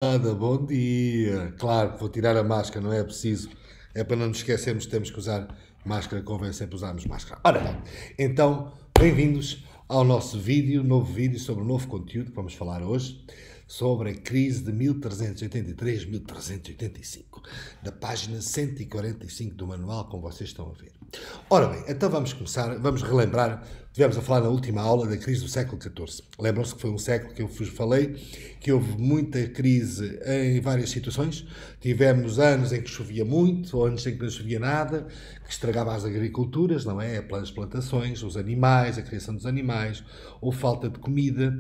Bom dia. Claro que vou tirar a máscara, não é preciso. É para não nos esquecermos que temos que usar máscara, convém sempre usarmos máscara. Ora bem, então, bem-vindos ao nosso vídeo, novo vídeo sobre o novo conteúdo que vamos falar hoje, sobre a crise de 1383-1385, da página 145 do manual, como vocês estão a ver. Ora bem, então vamos começar, vamos relembrar, tivemos a falar na última aula da crise do século XIV. Lembram-se que foi um século que eu vos falei, que houve muita crise em várias situações. Tivemos anos em que chovia muito, anos em que não chovia nada, que estragava as agriculturas, não é? As plantações, os animais, a criação dos animais, ou falta de comida,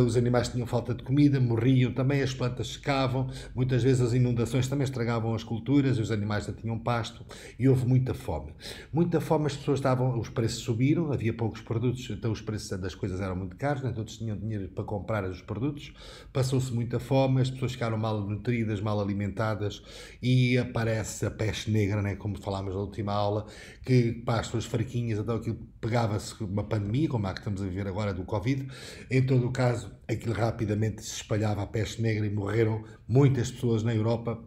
os animais tinham falta de comida, morriam, também as plantas secavam, muitas vezes as inundações também estragavam as culturas, os animais não tinham pasto e houve muita fome. Muita fome, as pessoas estavam, os preços subiram, havia poucos produtos, então os preços das coisas eram muito caros, nem todos tinham dinheiro para comprar os produtos, passou-se muita fome, as pessoas ficaram mal nutridas, mal alimentadas e aparece a peste negra, né, como falámos na última aula, que para as suas fraquinhas, então aquilo pegava-se uma pandemia, como a que estamos a viver agora do Covid, em todo o caso aquilo rapidamente se espalhava a peste negra e morreram muitas pessoas na Europa.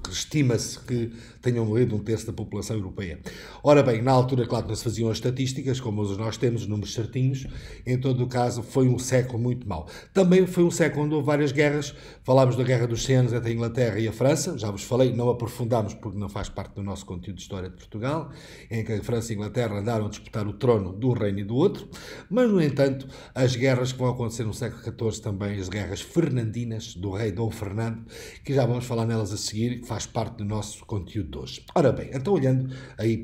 Estima-se que tenham morrido um terço da população europeia. Ora bem, na altura, claro que não se faziam as estatísticas, como hoje nós temos, números certinhos. Em todo o caso, foi um século muito mau. Também foi um século onde houve várias guerras. Falámos da Guerra dos 100 Anos entre a Inglaterra e a França. Já vos falei, não aprofundámos porque não faz parte do nosso conteúdo de História de Portugal, em que a França e a Inglaterra andaram a disputar o trono de um reino e do outro. Mas, no entanto, as guerras que vão acontecer no século XIV também, as guerras fernandinas do rei Dom Fernando, que já vamos falar nelas a seguir, que faz parte do nosso conteúdo de hoje. Ora bem, então olhando aí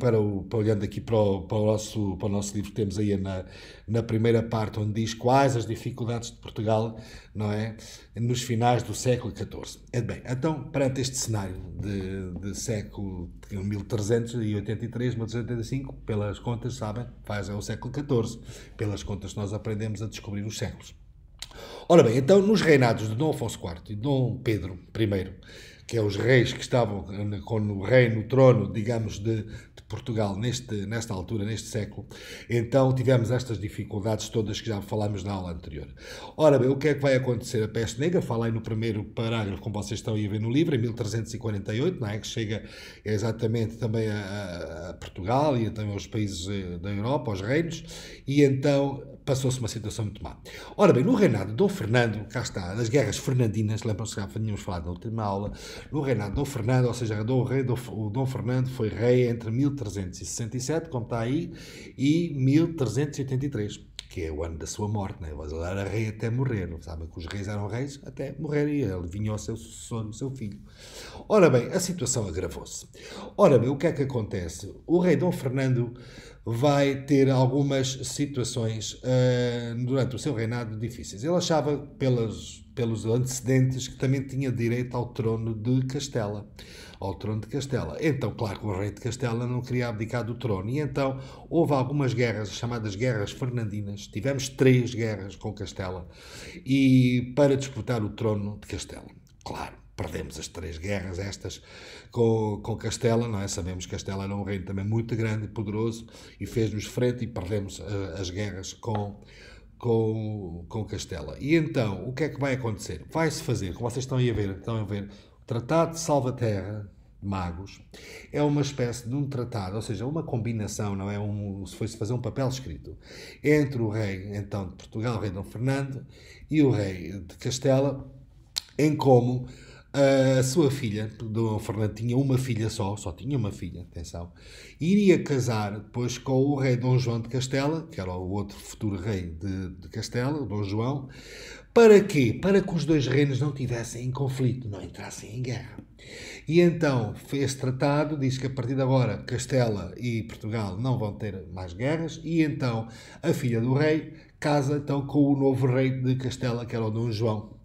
olhando aqui para o nosso livro, temos aí na primeira parte onde diz quais as dificuldades de Portugal, não é, nos finais do século XIV. Bem, então perante este cenário de século 1383, 1385, pelas contas, sabem, é o século XIV, pelas contas nós aprendemos a descobrir os séculos. Ora bem, então nos reinados de Dom Afonso IV e Dom Pedro I, que é os reis que estavam no reino, no trono, digamos, de Portugal nesta altura, neste século, então tivemos estas dificuldades todas que já falámos na aula anterior. Ora bem, o que é que vai acontecer? A peste negra, falei no primeiro parágrafo, como vocês estão aí a ver no livro, em 1348, não é? Que chega exatamente também a Portugal e também aos países da Europa, aos reinos, e então passou-se uma situação muito má. Ora bem, no reinado de Dom Fernando, cá está, das guerras fernandinas, lembram-se que já tínhamos falado na última aula, no reinado de Dom Fernando, ou seja, o Dom Fernando foi rei entre 1367, como está aí, e 1383, que é o ano da sua morte, né? Ele era rei até morrer, não sabem que os reis eram reis até morrer, e ele vinha ao seu sucessor, o seu filho. Ora bem, a situação agravou-se. Ora bem, o que é que acontece? O rei Dom Fernando vai ter algumas situações durante o seu reinado difíceis. Ele achava, pelos antecedentes, que também tinha direito ao trono de Castela. Ao trono de Castela. Então, claro que o rei de Castela não queria abdicar do trono. E então houve algumas guerras, chamadas guerras fernandinas. Tivemos 3 guerras com Castela e para disputar o trono de Castela. Claro, perdemos as 3 guerras estas com Castela, não é? Sabemos que Castela era um reino também muito grande e poderoso e fez-nos frente e perdemos as guerras com Castela. E então, o que é que vai acontecer? Vai-se fazer, como vocês estão a ver, o Tratado de Salvaterra de Magos é uma espécie de um tratado, ou seja, uma combinação, não é? Se fosse fazer um papel escrito entre o rei, então, de Portugal, o rei Dom Fernando, e o rei de Castela, em como a sua filha, Dom Fernando tinha uma filha só tinha uma filha, atenção, iria casar depois com o rei Dom João de Castela, que era o outro futuro rei de Castela, Dom João. Para quê? Para que os dois reinos não tivessem em conflito, não entrassem em guerra. E então, esse tratado diz que a partir de agora Castela e Portugal não vão ter mais guerras, e então a filha do rei casa então com o novo rei de Castela, que era o Dom João.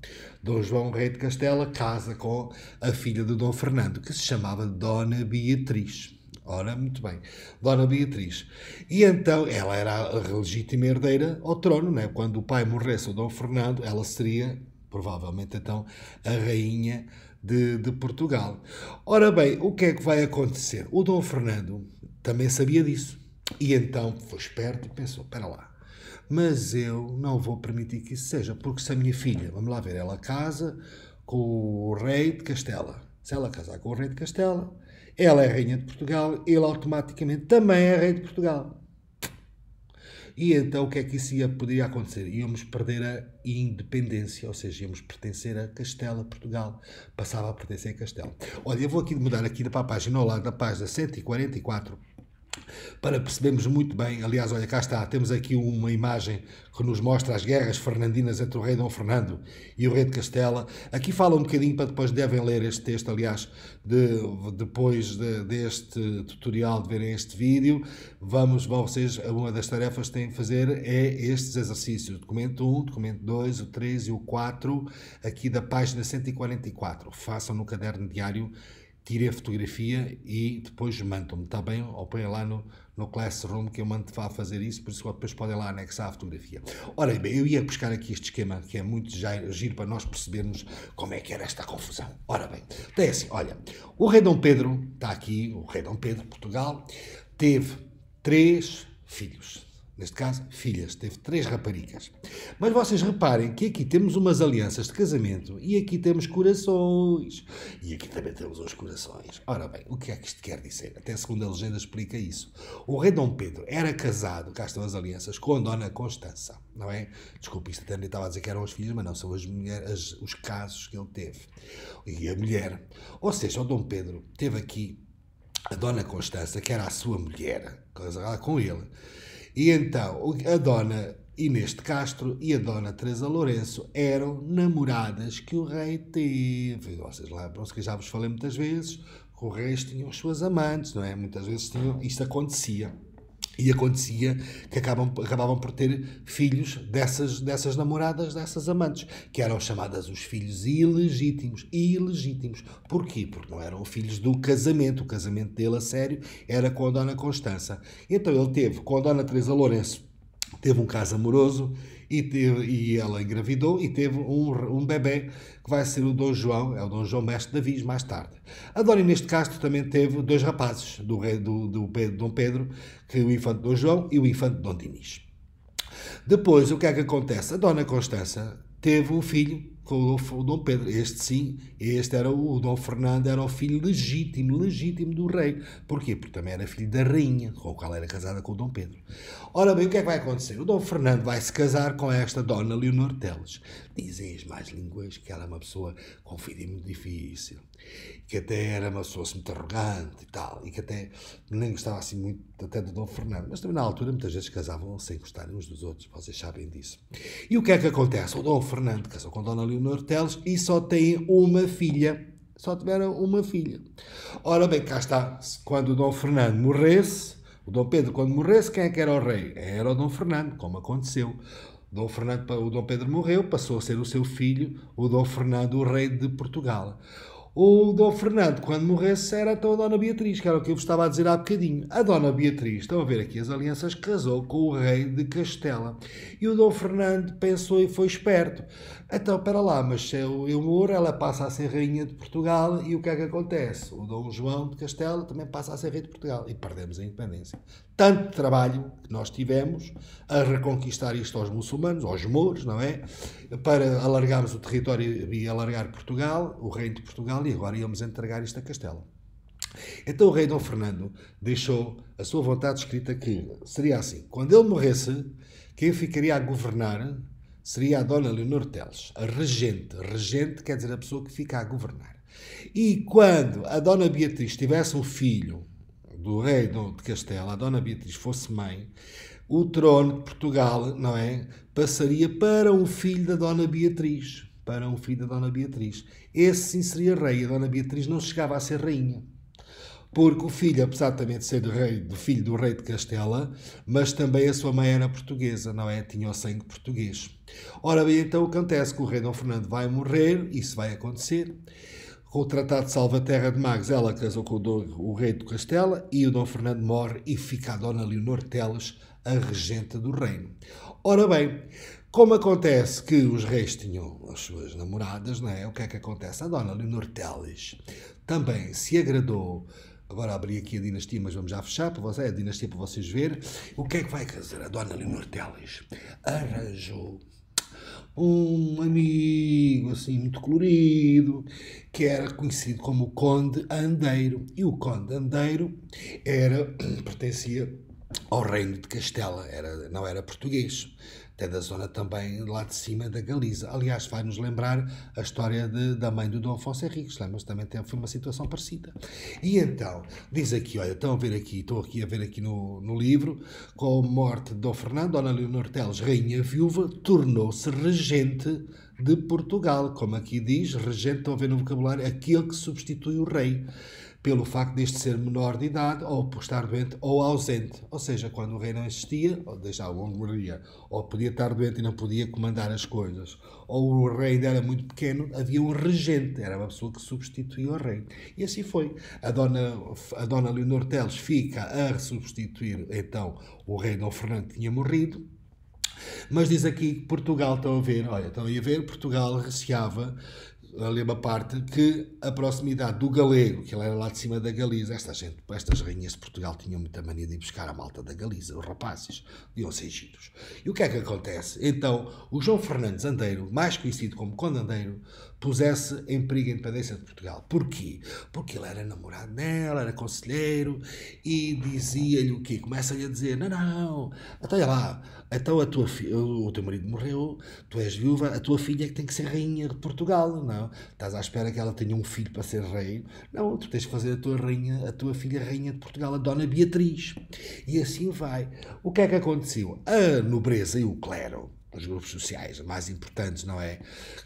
Dom João, rei de Castela, casa com a filha de Dom Fernando, que se chamava Dona Beatriz. Ora, muito bem, Dona Beatriz. E então ela era a legítima herdeira ao trono, né? Quando o pai morresse, o Dom Fernando, ela seria, provavelmente então, a rainha de Portugal. Ora bem, o que é que vai acontecer? O Dom Fernando também sabia disso. E então foi esperto e pensou, espera lá, mas eu não vou permitir que isso seja, porque se a minha filha, vamos lá ver, ela casa com o rei de Castela. Se ela casar com o rei de Castela, ela é rainha de Portugal, ele automaticamente também é rei de Portugal. E então o que é que isso poderia acontecer? Íamos perder a independência, ou seja, íamos pertencer a Castela, Portugal. Passava a pertencer a Castela. Olha, eu vou aqui mudar aqui para a página ao lado da página 144, para percebermos muito bem. Aliás, olha, cá está, temos aqui uma imagem que nos mostra as guerras fernandinas entre o rei Dom Fernando e o rei de Castela. Aqui fala um bocadinho, para depois devem ler este texto, aliás, depois deste tutorial, de verem este vídeo, vocês, uma das tarefas que têm que fazer é estes exercícios, documento 1, documento 2, o 3 e o 4, aqui da página 144. Façam no caderno diário, tirem a fotografia e depois mandam-me, está bem? Ou põem lá no Classroom que eu mando a fazer isso, por isso depois podem lá anexar a fotografia. Ora bem, eu ia buscar aqui este esquema, que é muito giro para nós percebermos como é que era esta confusão. Ora bem, então é assim, olha, o rei Dom Pedro, está aqui, o rei Dom Pedro de Portugal, teve 3 filhos. Neste caso, filhas, teve 3 raparigas. Mas vocês reparem que aqui temos umas alianças de casamento e aqui temos corações. E aqui também temos uns corações. Ora bem, o que é que isto quer dizer? Até a segunda legenda explica isso. O rei Dom Pedro era casado, cá estão as alianças, com a Dona Constança, não é? Desculpe, isto até estava a dizer que eram as filhas, mas não, são os casos que ele teve. E a mulher. Ou seja, o Dom Pedro teve aqui a Dona Constança, que era a sua mulher, casada com ele. E então, a Dona Inês de Castro e a Dona Teresa Lourenço eram namoradas que o rei teve. Vocês lembram-se que já vos falei muitas vezes que os reis tinham as suas amantes, não é? Muitas vezes isto acontecia. E acontecia que acabavam por ter filhos dessas namoradas, dessas amantes, que eram chamadas os filhos ilegítimos. Ilegítimos. Porquê? Porque não eram filhos do casamento. O casamento dele, a sério, era com a Dona Constança. Então ele teve, com a Dona Teresa Lourenço, teve um caso amoroso e ela engravidou e teve um bebê que vai ser o Dom João, é o Dom João Mestre Davis, mais tarde. A Dona Inês de Castro também teve 2 rapazes, do Dom Pedro, que é o infante Dom João e o infante Dom Dinis. Depois, o que é que acontece? A Dona Constança teve um filho com o Dom Pedro. Este sim, este era o Dom Fernando, era o filho legítimo do rei. Porquê? Porque também era filho da rainha, com o qual era casada com o Dom Pedro. Ora bem, o que é que vai acontecer? O Dom Fernando vai se casar com esta Dona Leonor Teles. Dizem as más línguas que ela é uma pessoa com vida muito difícil, que até era uma pessoa muito arrogante e tal, e que até nem gostava assim muito até do Dom Fernando, mas também na altura muitas vezes casavam sem gostarem uns dos outros, vocês sabem disso. E o que é que acontece? O Dom Fernando casou com a Dona Leonor Teles e só tem uma filha. Só tiveram uma filha. Ora bem, cá está. Quando o Dom Fernando morresse, o Dom Pedro, quando morresse, quem é que era o rei? Era o Dom Fernando, como aconteceu. O Dom Pedro morreu, passou a ser o seu filho, o Dom Fernando, o rei de Portugal. O Dom Fernando, quando morresse, era então a Dona Beatriz, que era o que eu vos estava a dizer há bocadinho. A Dona Beatriz, estão a ver aqui as alianças, casou com o rei de Castela. E o Dom Fernando pensou e foi esperto. Então, para lá, mas se eu morro, ela passa a ser rainha de Portugal e o que é que acontece? O Dom João de Castela também passa a ser rei de Portugal e perdemos a independência. Tanto trabalho que nós tivemos a reconquistar isto aos muçulmanos, aos mouros, não é? Para alargarmos o território e alargar Portugal, o reino de Portugal, e agora íamos entregar isto a Castela. Então o rei Dom Fernando deixou a sua vontade escrita que seria assim: quando ele morresse, quem ficaria a governar seria a Dona Leonor Teles, a regente. Regente quer dizer a pessoa que fica a governar. E quando a Dona Beatriz tivesse um filho do rei de Castela, a Dona Beatriz fosse mãe, o trono de Portugal, não é, passaria para um filho da Dona Beatriz. Para um filho da Dona Beatriz. Esse sim seria rei. A Dona Beatriz não chegava a ser rainha. Porque o filho, apesar de também de ser filho do rei de Castela, mas também a sua mãe era portuguesa, não é? Tinha o sangue português. Ora bem, então acontece que o rei Dom Fernando vai morrer, isso vai acontecer. Com o Tratado de Salvaterra de Magos, ela casou com o rei de Castela e o Dom Fernando morre e fica a Dona Leonor Teles, a regente do reino. Ora bem, como acontece que os reis tinham as suas namoradas, não é? O que é que acontece? A Dona Leonor Teles também se agradou. Agora abri aqui a dinastia, mas vamos já fechar para vocês, a dinastia para vocês verem. O que é que vai fazer a Dona Leonor Teles? Arranjou um amigo assim muito colorido, que era conhecido como o Conde Andeiro. E o Conde Andeiro pertencia ao reino de Castela, não era português, até da zona também lá de cima da Galiza. Aliás, vai-nos lembrar a história da mãe do Dom Afonso Henriques, mas também foi uma situação parecida. E então, diz aqui, olha, estou aqui a ver aqui no livro, com a morte de Dom Fernando, Dona Leonor Teles, rainha viúva, tornou-se regente de Portugal. Como aqui diz, regente, estão a ver no vocabulário, aquele que substitui o rei, pelo facto deste ser menor de idade, ou por estar doente, ou ausente. Ou seja, quando o rei não existia, ou deixava onde morria, ou podia estar doente e não podia comandar as coisas, ou o rei ainda era muito pequeno, havia um regente, era uma pessoa que substituía o rei. E assim foi. A dona Leonor Teles fica a substituir, então, o rei Dom Fernando tinha morrido, mas diz aqui que Portugal, estão a ver, Portugal receava, ali uma parte, que a proximidade do galego, que ele era lá de cima da Galiza, estas rainhas de Portugal tinham muita mania de ir buscar a malta da Galiza, os rapazes, iam ser giros. E o que é que acontece? Então, o João Fernandes Andeiro, mais conhecido como Conde Andeiro, pusesse em perigo a independência de Portugal. Porquê? Porque ele era namorado dela, era conselheiro, e dizia-lhe o quê? Começa-lhe a dizer, não, até lá, então o teu marido morreu, tu és viúva, a tua filha é que tem que ser rainha de Portugal, não? Estás à espera que ela tenha um filho para ser rei? Não, tu tens que fazer a tua filha rainha de Portugal, a Dona Beatriz. E assim vai. O que é que aconteceu? A nobreza e o clero, os grupos sociais mais importantes, não é?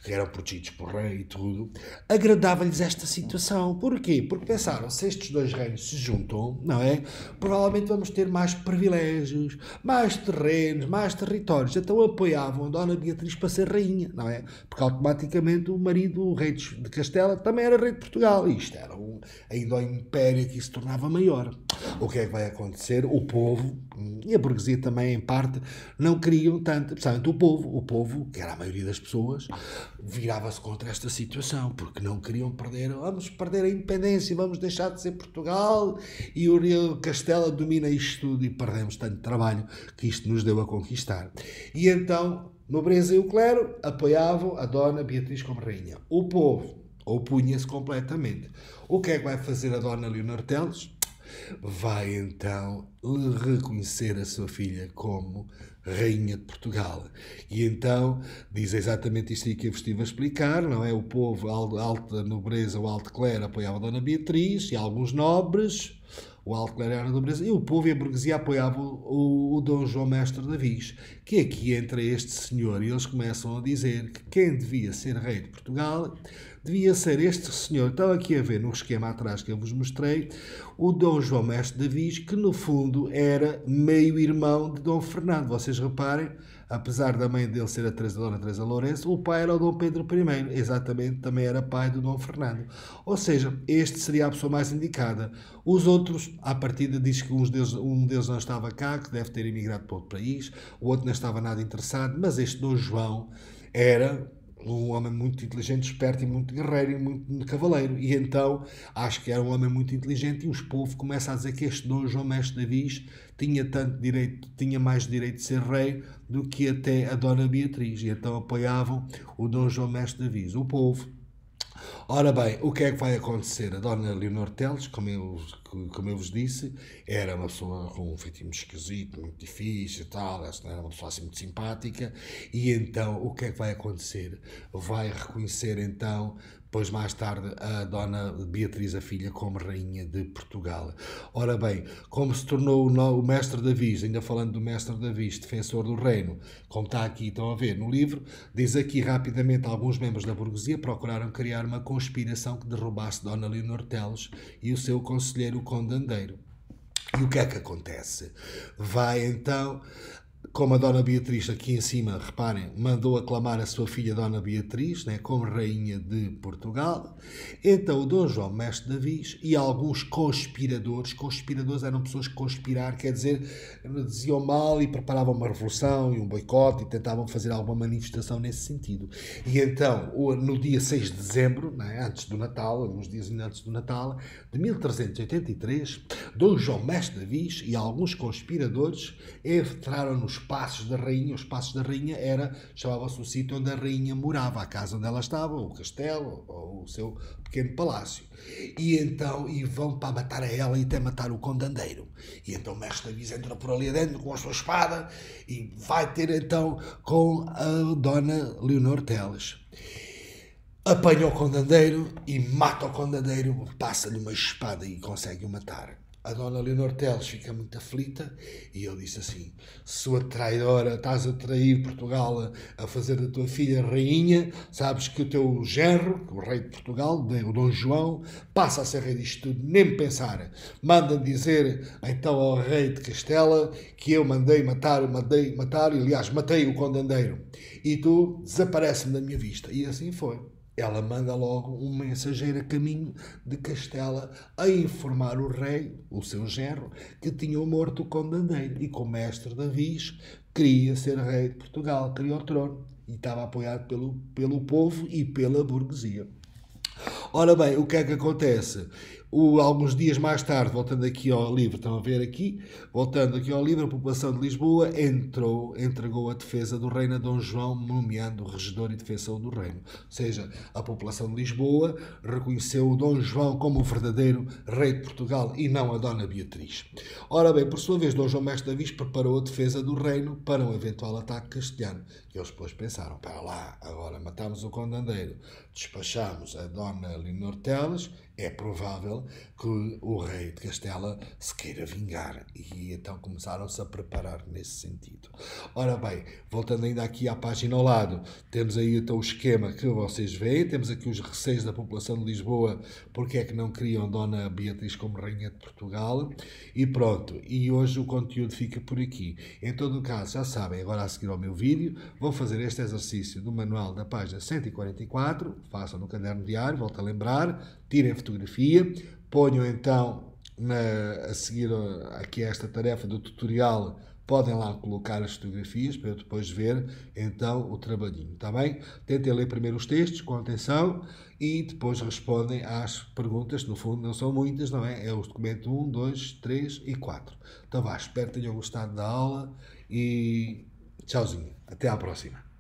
Que eram protegidos por rei e tudo, agradava-lhes esta situação. Porquê? Porque pensaram, se estes dois reinos se juntam, não é? Provavelmente vamos ter mais privilégios, mais terrenos, mais territórios. Então apoiavam a Dona Beatriz para ser rainha, não é? Porque automaticamente o marido, o rei de Castela, também era rei de Portugal. E isto era ainda o império que se tornava maior. O que é que vai acontecer? O povo, e a burguesia também em parte, não queriam tanto, principalmente o povo, que era a maioria das pessoas, virava-se contra esta situação, porque não queriam vamos perder a independência, vamos deixar de ser Portugal, e o Rio Castela domina isto tudo, e perdemos tanto trabalho que isto nos deu a conquistar. E então, nobreza e o clero apoiavam a Dona Beatriz como rainha. O povo opunha-se completamente. O que é que vai fazer a Dona Leonor Teles? Vai então reconhecer a sua filha como rainha de Portugal. E então diz exatamente isto aí que eu vos estive a explicar, não é? O povo, a alta nobreza, o alto clero apoiava a Dona Beatriz e alguns nobres, o alto clero era a nobreza, e o povo e a burguesia apoiavam o Dom João Mestre Davis, que aqui entra este senhor, e eles começam a dizer que quem devia ser rei de Portugal devia ser este senhor. Estão aqui a ver no esquema atrás que eu vos mostrei, o Dom João Mestre Davis, que no fundo era meio-irmão de Dom Fernando. Vocês reparem, apesar da mãe dele ser a Dona Teresa Lourenço, o pai era o Dom Pedro I, exatamente, também era pai do Dom Fernando. Ou seja, este seria a pessoa mais indicada. Os outros, à partida, diz que um deles não estava cá, que deve ter emigrado para outro país, o outro não estava nada interessado, mas este Dom João era um homem muito inteligente, esperto e muito guerreiro e muito cavaleiro. E então, acho que era um homem muito inteligente, e os povos começam a dizer que este Dom João Mestre Davis tinha mais direito de ser rei do que até a Dona Beatriz. E então apoiavam o Dom João Mestre Davis, o povo. Ora bem, o que é que vai acontecer? A Dona Leonor Teles, como eu vos disse, era uma pessoa com um feitio muito esquisito, muito difícil e tal, ela não era uma pessoa assim muito simpática, e então o que é que vai acontecer? Vai reconhecer então, depois mais tarde, a Dona Beatriz, a filha, como rainha de Portugal. Ora bem, como se tornou o Mestre Davis, ainda falando do Mestre Davis, defensor do reino, como está aqui, estão a ver no livro, diz aqui rapidamente, alguns membros da burguesia procuraram criar uma conspiração que derrubasse Dona Leonor Teles e o seu conselheiro, o Conde Andeiro. E o que é que acontece? Vai então, como a Dona Beatriz aqui em cima, reparem, mandou aclamar a sua filha Dona Beatriz, né, como rainha de Portugal, então o Dom João Mestre Davis e alguns conspiradores eram pessoas que conspirar, quer dizer, diziam mal e preparavam uma revolução e um boicote e tentavam fazer alguma manifestação nesse sentido. E então, no dia 6 de dezembro, né, antes do Natal, alguns dias antes do Natal, de 1383, Dom João Mestre Davis e alguns conspiradores entraram no os Passos da Rainha. Os Passos da Rainha chamava-se o sítio onde a rainha morava, a casa onde ela estava, o castelo, ou o seu pequeno palácio. E então vão para matar a ela e até matar o condandeiro. E então o mestre Davis entra por ali adentro com a sua espada e vai ter então com a dona Leonor Teles. Apanha o condandeiro e mata o condandeiro, passa-lhe uma espada e consegue-o matar. A dona Leonor Teles fica muito aflita e ele disse assim: sua traidora, estás a trair Portugal, a fazer da tua filha rainha, sabes que o teu genro, o rei de Portugal, o Dom João, passa a ser rei disto tudo, nem me pensar. Manda dizer então ao rei de Castela que eu mandei matar, e aliás matei o condandeiro e tu desaparece-me da minha vista. E assim foi. Ela manda logo um mensageiro a caminho de Castela a informar o rei, o seu genro, que tinham morto o condandeiro e que o mestre Davis queria ser rei de Portugal, queria o trono e estava apoiado pelo povo e pela burguesia. Ora bem, o que é que acontece? Alguns dias mais tarde, voltando aqui ao livro, estão a ver aqui, voltando aqui ao livro, a população de Lisboa entregou a defesa do reino a Dom João, nomeando o regedor e defensor do reino. Ou seja, a população de Lisboa reconheceu o Dom João como o verdadeiro rei de Portugal e não a Dona Beatriz. Ora bem, por sua vez, Dom João Mestre Davis preparou a defesa do reino para um eventual ataque castelhano. E eles depois pensaram, para lá, agora matamos o condandeiro, despachamos a Dona Leonor Teles, é provável que o rei de Castela se queira vingar. E então começaram-se a preparar nesse sentido. Ora bem, voltando ainda aqui à página ao lado, temos aí então o esquema que vocês veem, temos aqui os receios da população de Lisboa, porque é que não queriam Dona Beatriz como rainha de Portugal, e pronto, e hoje o conteúdo fica por aqui. Em todo o caso, já sabem, agora a seguir ao meu vídeo, vou fazer este exercício do manual da página 144, façam no caderno diário, volto a lembrar, tirem fotografia, ponham então a seguir aqui esta tarefa do tutorial, podem lá colocar as fotografias para eu depois ver então o trabalhinho, está bem? Tentem ler primeiro os textos com atenção e depois respondem às perguntas, no fundo não são muitas, não é? É os documentos 1, 2, 3 e 4. Então vá, espero que tenham gostado da aula e tchauzinho, até à próxima.